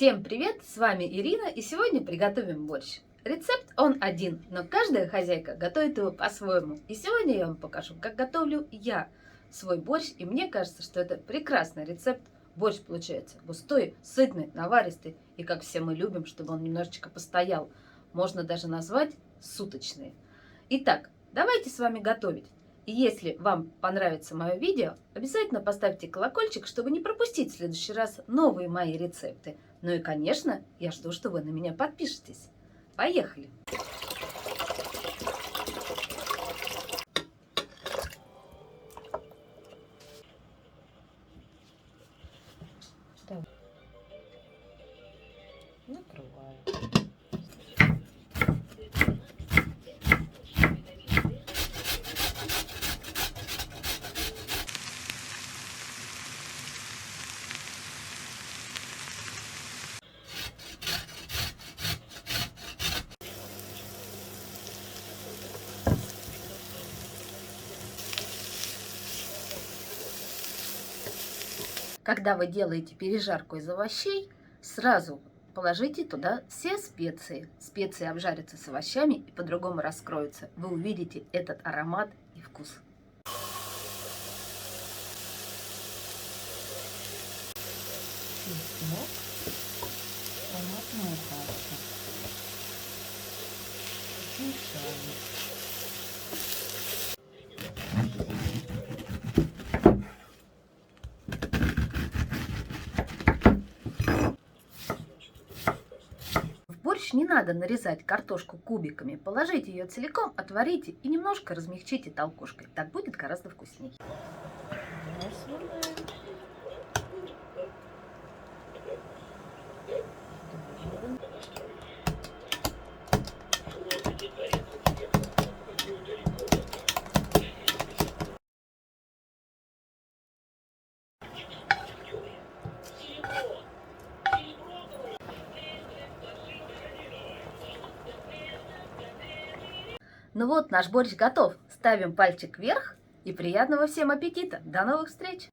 Всем привет, с вами Ирина, и сегодня приготовим борщ. Рецепт он один, но каждая хозяйка готовит его по-своему. И сегодня я вам покажу, как готовлю я свой борщ, и мне кажется, что это прекрасный рецепт. Борщ получается густой, сытный, наваристый, и как все мы любим, чтобы он немножечко постоял. Можно даже назвать суточный. Итак, давайте с вами готовить. И если вам понравится мое видео, обязательно поставьте колокольчик, чтобы не пропустить в следующий раз новые мои рецепты. Ну и, конечно, я жду, что вы на меня подпишетесь. Поехали! Накрываю. Когда вы делаете пережарку из овощей, сразу положите туда все специи. Специи обжарятся с овощами и по-другому раскроются. Вы увидите этот аромат и вкус. Чеснок, томатная паста. Мешаем. В борщ не надо нарезать картошку кубиками. Положите ее целиком, отварите и немножко размягчите толкушкой. Так будет гораздо вкуснее. Ну вот, наш борщ готов. Ставим пальчик вверх и приятного всем аппетита. До новых встреч!